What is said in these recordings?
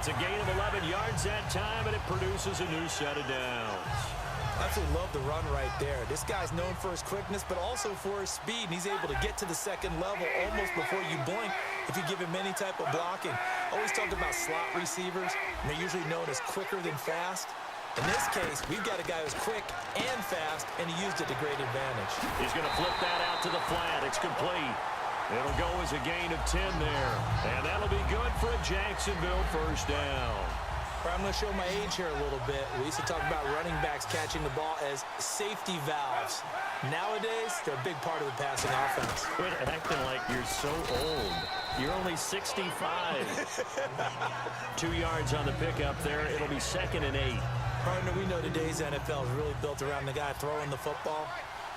It's a gain of 11 yards that time, and it produces a new set of downs. Absolutely love the run right there. This guy's known for his quickness, but also for his speed, and he's able to get to the second level almost before you blink if you give him any type of blocking. Always talk about slot receivers, and they're usually known as quicker than fast. In this case, we've got a guy who's quick and fast, and he used it to great advantage. He's going to flip that out to the flat. It's complete. It'll go as a gain of 10 there, and that'll be good for a Jacksonville first down. I'm going to show my age here a little bit. We used to talk about running backs catching the ball as safety valves. Nowadays, they're a big part of the passing offense. Quit acting like you're so old. You're only 65. 2 yards on the pickup there. It'll be 2nd and 8. Partner, we know today's NFL is really built around the guy throwing the football.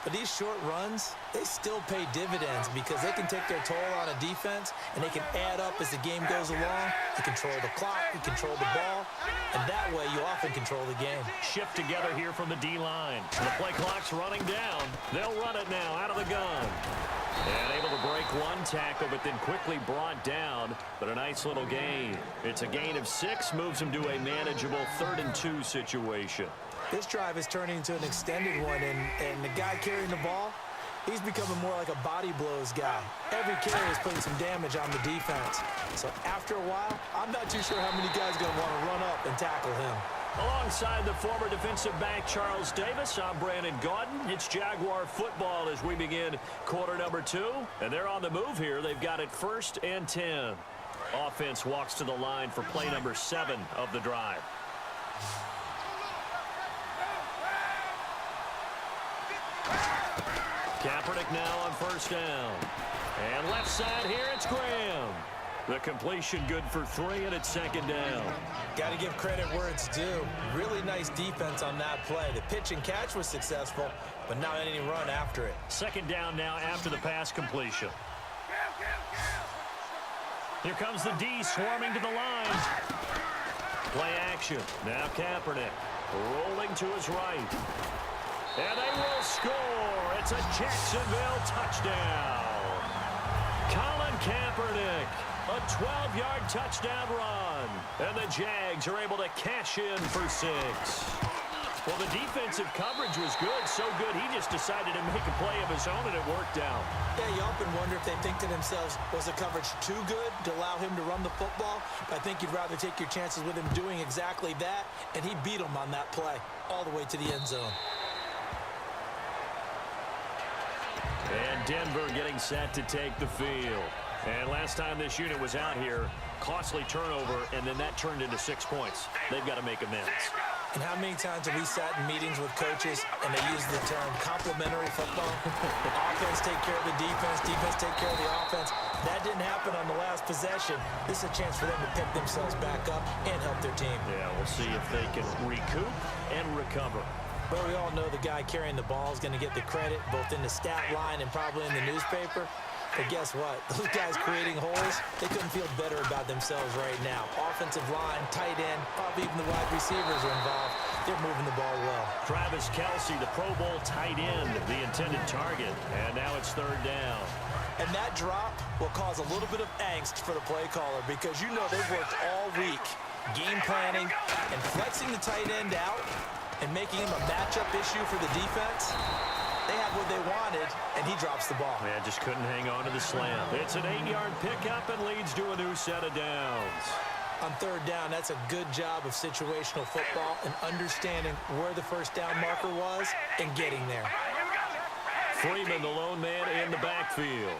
But these short runs, they still pay dividends because they can take their toll on a defense, and they can add up as the game goes along. You control the clock, you control the ball, and that way you often control the game. Shift together here from the D-line. The play clock's running down. They'll run it now out of the gun. And able to break one tackle, but then quickly brought down. But a nice little gain. It's a gain of 6, moves them to a manageable 3rd and 2 situation. This drive is turning into an extended one, and the guy carrying the ball, he's becoming more like a body blows guy. Every carry is putting some damage on the defense. So after a while, I'm not too sure how many guys are going to want to run up and tackle him. Alongside the former defensive back Charles Davis, I'm Brandon Gaudin. It's Jaguar football as we begin quarter number 2. And they're on the move here. They've got it 1st and 10. Offense walks to the line for play number 7 of the drive. Kaepernick now on 1st down. And left side here, it's Graham. The completion good for 3, and it's 2nd down. Got to give credit where it's due. Really nice defense on that play. The pitch and catch was successful, but not any run after it. 2nd down now after the pass completion. Here comes the D swarming to the line. Play action. Now Kaepernick rolling to his right. And they will score. It's a Jacksonville touchdown. Colin Kaepernick, a 12-yard touchdown run. And the Jags are able to cash in for 6. Well, the defensive coverage was good, so good he just decided to make a play of his own, and it worked out. Yeah, you often wonder if they think to themselves, was the coverage too good to allow him to run the football? But I think you'd rather take your chances with him doing exactly that, and he beat him on that play all the way to the end zone. And Denver getting set to take the field. And last time this unit was out here, costly turnover, and then that turned into 6 points. They've got to make amends. And how many times have we sat in meetings with coaches and they use the term complementary football? Offense take care of the defense, defense take care of the offense. That didn't happen on the last possession. This is a chance for them to pick themselves back up and help their team. Yeah, we'll see if they can recoup and recover. Well, we all know the guy carrying the ball is going to get the credit, both in the stat line and probably in the newspaper. But guess what? Those guys creating holes, they couldn't feel better about themselves right now. Offensive line, tight end, probably even the wide receivers are involved. They're moving the ball well. Travis Kelce, the Pro Bowl tight end, the intended target. And now it's 3rd down. And that drop will cause a little bit of angst for the play caller because you know they've worked all week game planning and flexing the tight end out and making him a matchup issue for the defense. They have what they wanted, and he drops the ball. Yeah, just couldn't hang on to the slam. It's an 8-yard pickup and leads to a new set of downs. On 3rd down, that's a good job of situational football and understanding where the 1st down marker was and getting there. Freeman, the lone man in the backfield.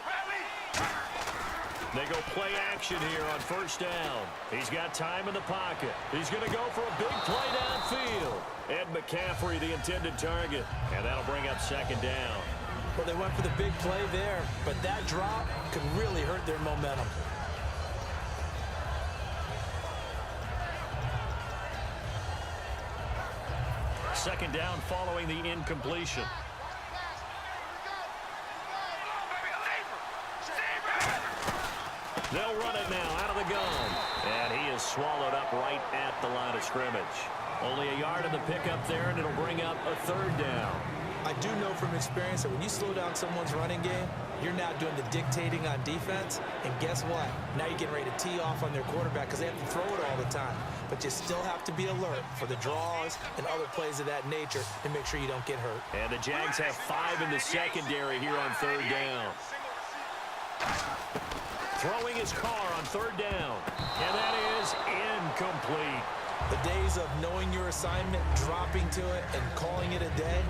They go play action here on 1st down. He's got time in the pocket. He's going to go for a big play downfield. Ed McCaffrey, the intended target. And that'll bring up 2nd down. Well, they went for the big play there, but that drop could really hurt their momentum. Second down following the incompletion. They'll run it now out of the gun. And he is swallowed up right at the line of scrimmage. Only a yard in the pickup there, and it'll bring up a 3rd down. I do know from experience that when you slow down someone's running game, you're now doing the dictating on defense. And guess what? Now you're getting ready to tee off on their quarterback because they have to throw it all the time. But you still have to be alert for the draws and other plays of that nature to make sure you don't get hurt. And the Jags have 5 in the secondary here on third down. Throwing his car on third down. And that is incomplete. The days of knowing your assignment, dropping to it, and calling it a day,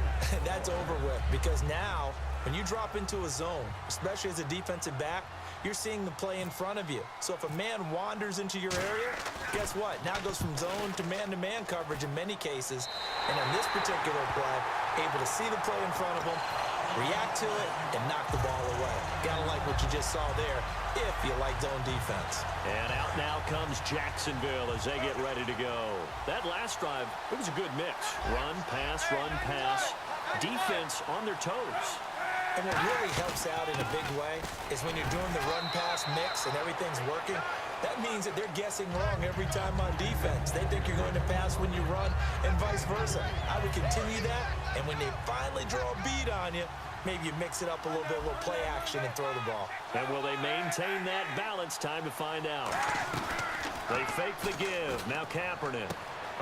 that's over with. Because now, when you drop into a zone, especially as a defensive back, you're seeing the play in front of you. So if a man wanders into your area, guess what? Now it goes from zone to man coverage in many cases. And in this particular play, able to see the play in front of him, react to it, and knock the ball away. Gotta like what you just saw there if you like zone defense. And out now comes Jacksonville as they get ready to go. That last drive, it was a good mix. Run, pass, defense on their toes. And what really helps out in a big way is when you're doing the run-pass mix and everything's working, that means that they're guessing wrong every time on defense. They think you're going to pass when you run and vice versa. I would continue that, and when they finally draw a bead on you, maybe you mix it up a little bit, a little play action and throw the ball. And will they maintain that balance? Time to find out. They fake the give. Now Kaepernick.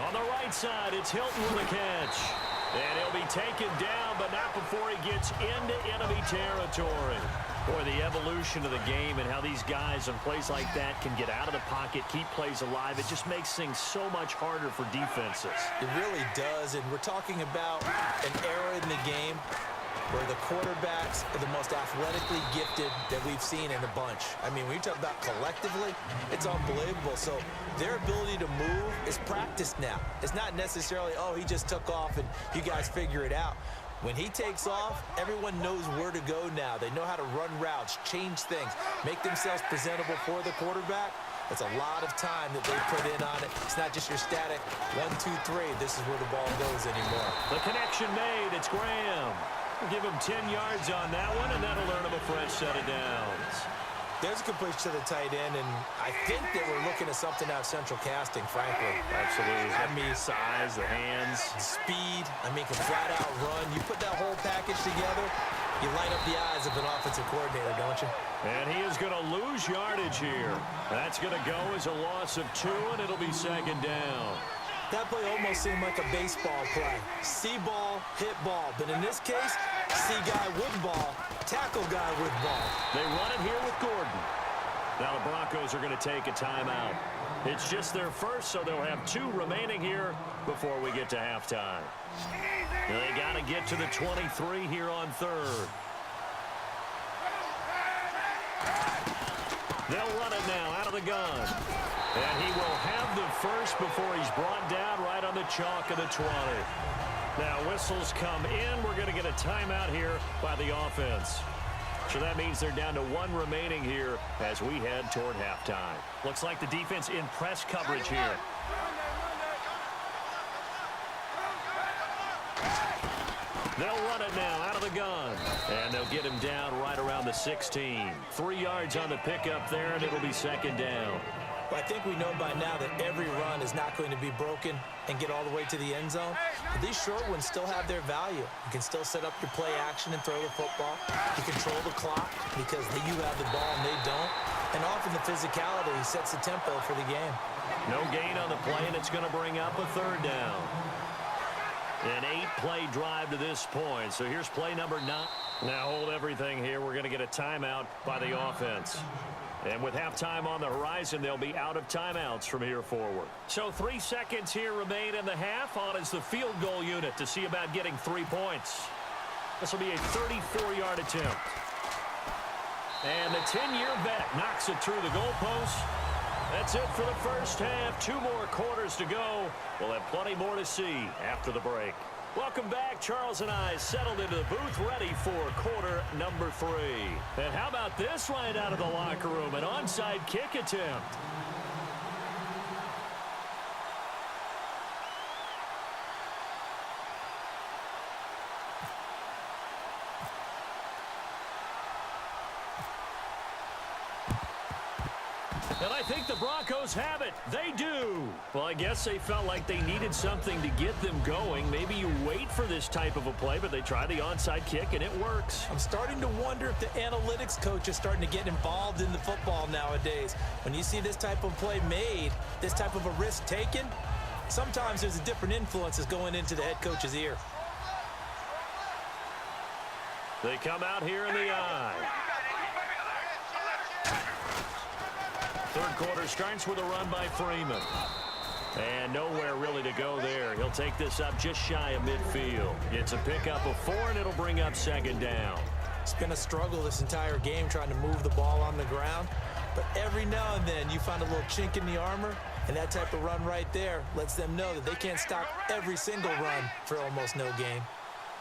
On the right side, it's Hilton with a catch. And he'll be taken down, but not before he gets into enemy territory. Boy, the evolution of the game and how these guys on plays like that can get out of the pocket, keep plays alive, it just makes things so much harder for defenses. It really does, and we're talking about an era in the game where the quarterbacks are the most athletically gifted that we've seen in a bunch. I mean, when you talk about collectively, it's unbelievable. So their ability to move is practiced now. It's not necessarily, oh, he just took off and you guys figure it out. When he takes off, everyone knows where to go now. They know how to run routes, change things, make themselves presentable for the quarterback. That's a lot of time that they put in on it. It's not just your static 1, 2, 3. This is where the ball goes anymore. The connection made. It's Graham. We'll give him 10 yards on that one, and that'll earn him a fresh set of downs. There's a completion to the tight end, and I think that we're looking at something out of central casting, frankly. Absolutely. I mean, size, the hands. Speed. I mean, can flat out run. You put that whole package together, you light up the eyes of an offensive coordinator, don't you? And he is going to lose yardage here. That's going to go as a loss of 2, and it'll be second down. That play almost seemed like a baseball play. See ball, hit ball. But in this case, see guy with ball, tackle guy with ball. They run it here with Gordon. Now the Broncos are going to take a timeout. It's just their first, so they'll have 2 remaining here before we get to halftime. They got to get to the 23 here on third. They'll run it now out of the gun. And he will have the first before he's brought down right on the chalk of the 20. Now whistles come in. We're going to get a timeout here by the offense. So that means they're down to 1 remaining here as we head toward halftime. Looks like the defense in press coverage here. They'll run it now out of the gun. And they'll get him down right around the 16. 3 yards on the pickup there, and it'll be second down. Well, I think we know by now that every run is not going to be broken and get all the way to the end zone. But these short ones still have their value. You can still set up your play action and throw the football. You control the clock because you have the ball and they don't. And often the physicality sets the tempo for the game. No gain on the play, and it's going to bring up a third down. An 8-play drive to this point. So here's play number 9. Now hold everything here. We're going to get a timeout by the offense. And with halftime on the horizon, they'll be out of timeouts from here forward. So 3 seconds here remain in the half. On is the field goal unit to see about getting 3 points. This will be a 34-yard attempt. And the 10-year vet knocks it through the goalpost. That's it for the first half. 2 more quarters to go. We'll have plenty more to see after the break. Welcome back. Charles and I settled into the booth ready for quarter number 3. And how about this right out of the locker room? An onside kick attempt. And I think the Broncos have it. They do. Well, I guess they felt like they needed something to get them going. Maybe you wait for this type of a play, but they try the onside kick, and it works. I'm starting to wonder if the analytics coach is starting to get involved in the football nowadays. When you see this type of play made, this type of a risk taken, sometimes there's a different influences going into the head coach's ear. They come out here in the eye. Third quarter starts with a run by Freeman. And nowhere really to go there. He'll take this up just shy of midfield. It's a pickup of 4, and it'll bring up second down. It's been a struggle this entire game trying to move the ball on the ground. But every now and then you find a little chink in the armor, and that type of run right there lets them know that they can't stop every single run for almost no gain.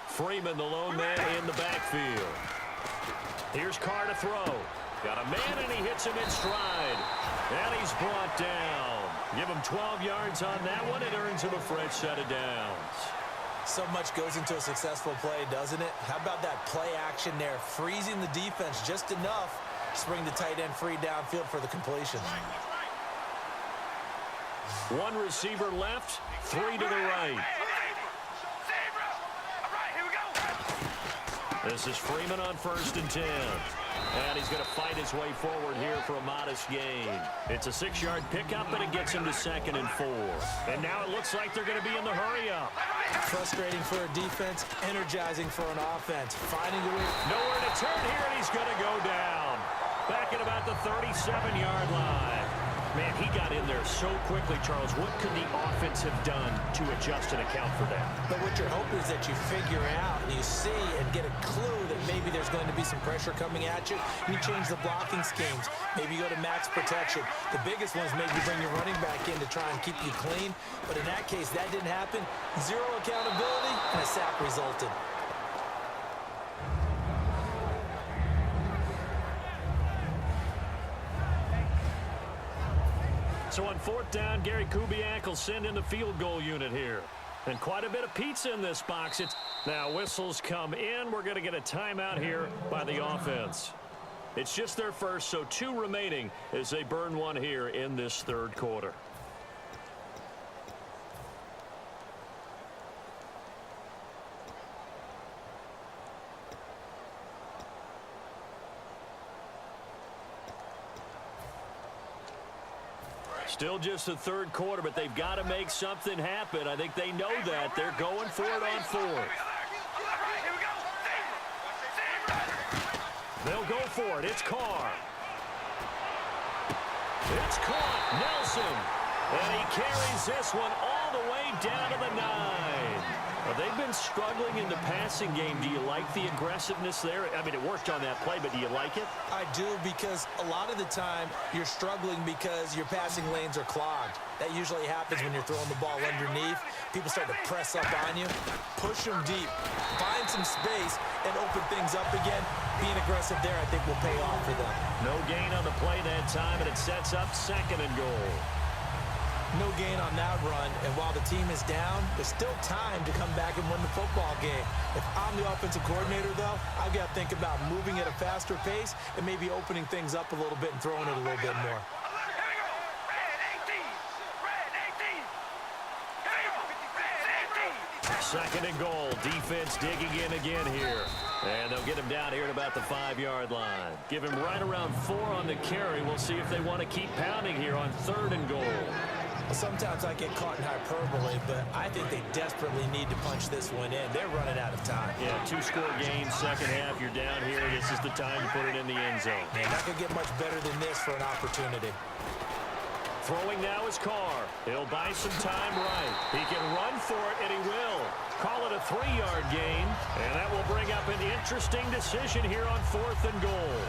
Freeman, the lone man in the backfield. Here's Carr to throw. Got a man, and he hits him in stride. And he's brought down. Give him 12 yards on that one. It earns him a fresh set of downs. So much goes into a successful play, doesn't it? How about that play action there? Freezing the defense just enough to bring the tight end free downfield for the completion. One receiver left, 3 to the right. This is Freeman on 1st and 10. And he's going to fight his way forward here for a modest gain. It's a 6-yard pickup, and it gets him to 2nd and 4. And now it looks like they're going to be in the hurry-up. Frustrating for a defense, energizing for an offense. Finding a way. Nowhere to turn here, and he's going to go down. Back at about the 37-yard line. Man, he got in there so quickly, Charles. What could the offense have done to adjust and account for that? But what you're hoping is that you figure out and you see and get a clue that maybe there's going to be some pressure coming at you. And you change the blocking schemes. Maybe you go to max protection. The biggest one is maybe you bring your running back in to try and keep you clean. But in that case, that didn't happen. Zero accountability, and a sack resulted. So on 4th down, Gary Kubiak will send in the field goal unit here. And quite a bit of pizza in this box. Now whistles come in. We're going to get a timeout here by the offense. It's just their first, so 2 remaining as they burn one here in this 3rd quarter. Still just the 3rd quarter, but they've got to make something happen. I think they know that. They're going for it on 4th. They'll go for it. It's Carr. It's caught. Nelson. And he carries this one all the way down to the 9. Well, they've been struggling in the passing game. Do you like the aggressiveness there? I mean, it worked on that play, but do you like it? I do, because a lot of the time you're struggling because your passing lanes are clogged. That usually happens when you're throwing the ball underneath. People start to press up on you. Push them deep. Find some space and open things up again. Being aggressive there, I think, will pay off for them. No gain on the play that time, and it sets up 2nd and goal. No gain on that run, and while the team is down, there's still time to come back and win the football game. If I'm the offensive coordinator, though, I've got to think about moving at a faster pace and maybe opening things up a little bit and throwing it a little bit more. Second and goal. Defense digging in again here. And they'll get him down here at about the 5-yard line. Give him right around 4 on the carry. We'll see if they want to keep pounding here on 3rd and goal. Sometimes I get caught in hyperbole, but I think they desperately need to punch this one in. They're running out of time. Yeah, 2-score game, second half. You're down here. This is the time to put it in the end zone. Man, not going to get much better than this for an opportunity. Throwing now is Carr. He'll buy some time right. He can run for it, and he will. Call it a 3-yard gain, and that will bring up an interesting decision here on 4th and goal.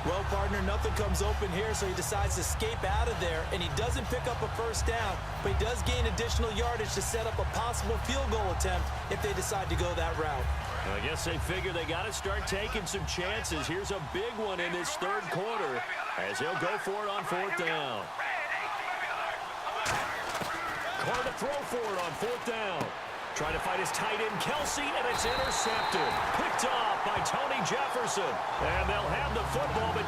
Well, partner, nothing comes open here, so he decides to escape out of there, and he doesn't pick up a first down, but he does gain additional yardage to set up a possible field goal attempt if they decide to go that route. I guess they figure they got to start taking some chances. Here's a big one in this 3rd quarter as he'll go for it on 4th down. Carr to throw for it on 4th down. Trying to fight his tight end, Kelsey, and it's intercepted. Picked off by Tony Jefferson. And they'll have the football, but